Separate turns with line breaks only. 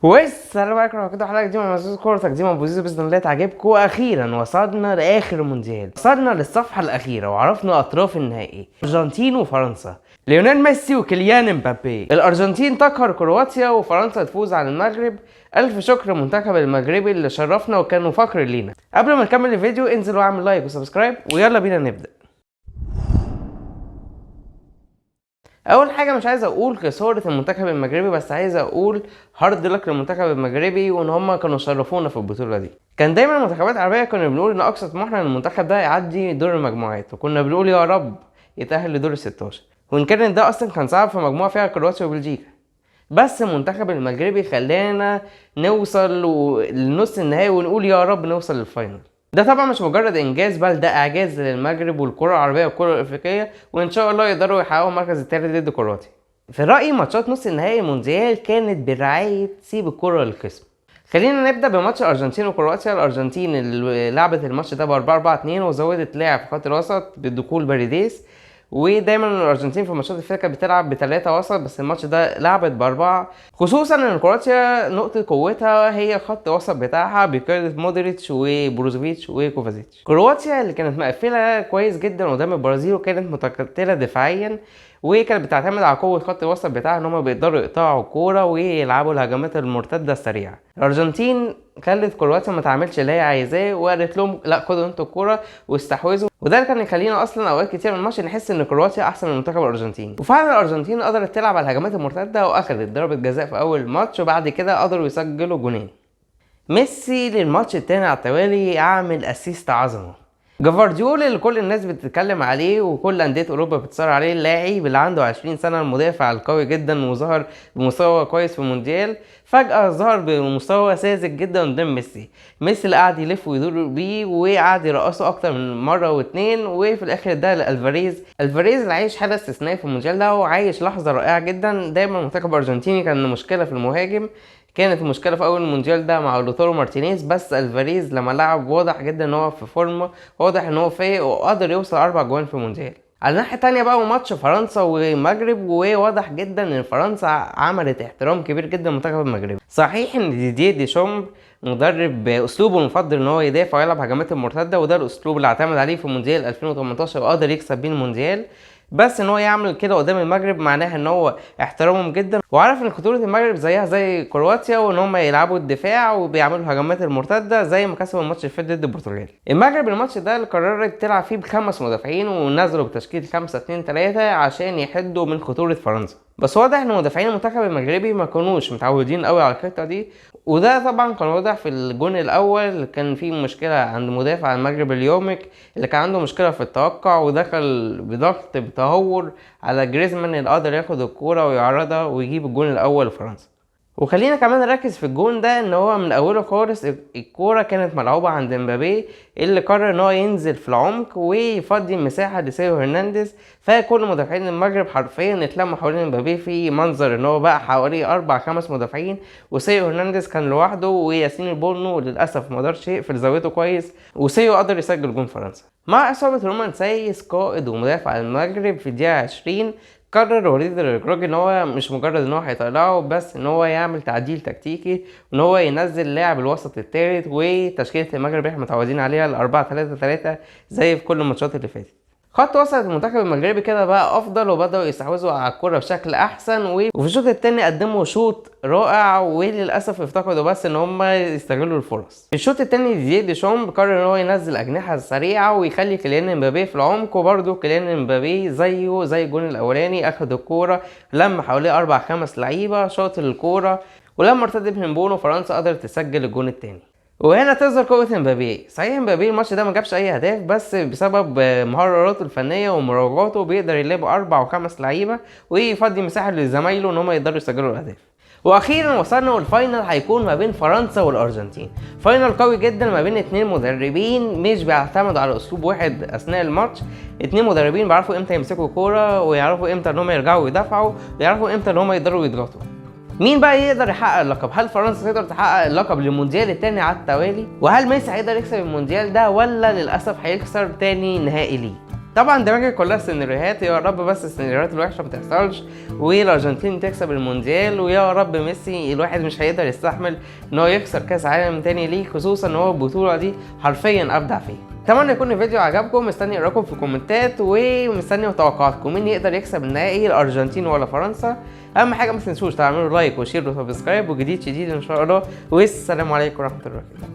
والسلام عليكم ورحمه الله. حلقه جديده من مسلسل كوره تقديم ابو زيزو باذن الله تعجبكم. واخيرا وصلنا لاخر مونديال، وصلنا للصفحه الاخيره وعرفنا اطراف النهائي، الارجنتين وفرنسا، ليونيل ميسي وكيليان امبابي. الارجنتين تقهر كرواتيا وفرنسا تفوز على المغرب. الف شكر المنتخب المغربي اللي شرفنا وكانوا فخر لينا. قبل ما نكمل الفيديو انزل واعمل لايك وسبسكرايب ويلا بينا نبدا. اول حاجه مش عايز اقول خساره المنتخب المغربي، بس عايز اقول هارد لك للمنتخب المغربي وان هم كانوا شرفونا في البطوله دي. كان دايما المنتخبات العربيه كنا بنقول ان اقصى طموحنا ان المنتخب ده يعدي دور المجموعات، وكنا بنقول يا رب يتاهل لدور ال 16، وان كان ده اصلا كان صعب في مجموعه فيها كرواتيا وبلجيكا. بس المنتخب المغربي خلانا نوصل لنص النهائي ونقول يا رب نوصل للفاينل. ده طبعا مش مجرد انجاز، بل ده اعجاز للمغرب والكره العربيه والكره الافريقيه، وان شاء الله يقدروا يحققوا المركز الثالث ضد كرواتيا. في رايي ماتشات نص النهائي المونديال كانت برعايه سيب الكره للخصم. خلينا نبدا بماتش الارجنتين وكرواتيا. الارجنتين اللي لعبت الماتش ده ب 4-4-2 وزودت لاعب في خط الوسط بدخول باريديس، ودايما الارجنتين في ماتشات الفرقه بتلعب بثلاثه وسط، بس الماتش ده لعبت باربعه، خصوصا ان كرواتيا نقطه قوتها هي خط وسط بتاعها بقياده مودريتش وبروزوفيتش وكوفازيتش. كرواتيا اللي كانت مقفله كويس جدا قدام البرازيل وكانت متكتله دفاعيا، وكانت بتعتمد على قوه خط الوسط بتاعها ان هم بيقدروا يقطعوا الكوره ويلعبوا الهجمات المرتده السريعه. الارجنتين خلت كرواتيا ما تعملش اللي هي عايزاه وقالت لهم لا خدوا انتوا الكوره واستحوذوا، وده اللي كان يخلينا اصلا اوقات كتير من الماتش نحس ان كرواتيا احسن من المنتخب الارجنتيني. وفعلا الارجنتين قدرت تلعب على الهجمات المرتده واخدت ضربه جزاء في اول ماتش، وبعد كده قدروا يسجلوا جونين. ميسي للماتش التاني على التوالي عامل اسيست عظمه. جفارديول اللي كل الناس بتتكلم عليه وكل انديه اوروبا بتصارع عليه، اللاعب اللي عنده 20 سنه، المدافع القوي جدا وظهر بمستوى كويس في المونديال، فجاه ظهر بمستوى ساذج جدا قدام ميسي. ميسي اللي قعد يلف ويدور بيه وقعد يرقصه اكتر من مره واتنين، وفي الاخر ده لالفاريز. الفاريز اللي عايش حاله استثنائيه في المونديال ده وعايش لحظه رائعه جدا. دايما المنتخب الارجنتيني كان مشكله في المهاجم، كانت المشكله في اول المونديال ده مع لوتارو مارتينيز، بس الفاريز لما لعب واضح جدا ان هو في فورمه، واضح ان هو فايق وقدر يوصل 4 جوان في المونديال. على الناحيه التانيه بقى ماتش فرنسا والمغرب، وواضح جدا ان فرنسا عملت احترام كبير جدا للمنتخب المغربي. صحيح ان ديديه ديشامب مدرب اسلوبه المفضل ان هو يدافع ويلعب هجمات المرتده، وده الاسلوب اللي اعتمد عليه في مونديال 2018 وقدر يكسب بيه المونديال، بس ان هو يعمل كده قدام المغرب معناها ان هو احترامهم جدا وعارف ان خطوره المغرب زيها زي كرواتيا، وان هم يلعبوا الدفاع وبيعملوا هجمات المرتده زي ما كسبوا الماتش اللي فات ضد البرتغال. المغرب الماتش ده اللي قررت تلعب فيه ب5 مدافعين ونزلوا بتشكيل 5-2-3 عشان يحدوا من خطوره فرنسا، بس واضح ان مدافعين المنتخب المغربي ما كانوش متعودين قوي على الخطه دي، وده طبعا كان واضح في الجون الاول. كان في مشكله عند مدافع المغرب اليومك اللي كان عنده مشكله في التوقع، ودخل بضغط بتهور على جريزمان اللي قدر ياخد الكوره ويعرضها ويجيب الجون الاول لفرنسا. وخلينا كمان نركز في الجون ده ان هو من اوله خالص الكوره كانت ملعوبه عند امبابي اللي قرر ان هو ينزل في العمق ويفضي مساحه لسيو هرنانديز، فكل مدافعين المغرب حرفيا اتلموا حوالين امبابي في منظر ان هو بقى حواليه 4-5 مدافعين وسيو هرنانديز كان لوحده، وياسين البونو للاسف ما قدرش يقفل زاويته كويس وسيو قدر يسجل جون فرنسا. مع اصابه رومان سايس قائد ومدافع المغرب في الدقيقه 20 قرر وليد الركراجي ان هو مش مجرد ان هو هيطلعه، بس ان هو يعمل تعديل تكتيكي وان هو ينزل لاعب الوسط الثالث، وتشكيله المغرب احنا متعودين عليها ال4-3-3 زي في كل الماتشات اللي فاتت. خط وسط المنتخب المغربي كده بقى افضل وبداوا يستحوذوا على الكوره بشكل احسن، وفي الشوط الثاني قدموا شوط رائع وللاسف افتقدوا بس ان هم يستغلوا الفرص. في الشوط الثاني ديديه ديشامب قرر ان هو ينزل اجنحه سريعه ويخلي كيليان امبابي في العمق، وبرده كيليان امبابي زيه زي الجون الاولاني اخد الكوره لما حواليه 4-5 لعيبه شاط الكوره، ولما ارتد من بونو فرنسا قدرت تسجل الجون الثاني. وهنا تظهر قوة امبابي. صحيح امبابي الماتش ده ما جابش اي اهداف، بس بسبب مهاراته الفنية ومراوغاته بيقدر يلعب 4 و5 لعيبة ويفضي مساحة لزمايله ان هم يقدروا يسجلوا الاهداف. واخيرا وصلنا والفاينل هيكون ما بين فرنسا والارجنتين. فاينل قوي جدا ما بين 2 مدربين مش بيعتمدوا على اسلوب واحد اثناء الماتش، 2 مدربين بيعرفوا امتى يمسكوا الكورة ويعرفوا امتى ان هم يرجعوا يدافعوا ويعرفوا امتى ان هم يقدروا يضغطوا. مين بقى يقدر يحقق اللقب؟ هل فرنسا تقدر تحقق اللقب للمونديال الثاني على التوالي؟ وهل ميسي هيقدر يكسب المونديال ده ولا للاسف هيخسر تاني نهائي ليه؟ طبعا دماغي كلها سيناريوهات، يا رب بس السيناريوهات الوحشه ما تحصلش والارجنتين تكسب المونديال، ويا رب ميسي الواحد مش هيقدر يستحمل ان هو يخسر كاس عالم تاني ليه، خصوصا ان هو البطوله دي حرفيا ابدع فيها. اتمنى يكون الفيديو عجبكم، مستني اراءكم في الكومنتات ومستني توقعاتكم مين يقدر يكسب النهائي، الارجنتين ولا فرنسا. اهم حاجه ما تنسوش تعملوا لايك وشير وسبسكرايب، وجديد شديد ان شاء الله، والسلام عليكم ورحمه الله وبركاته.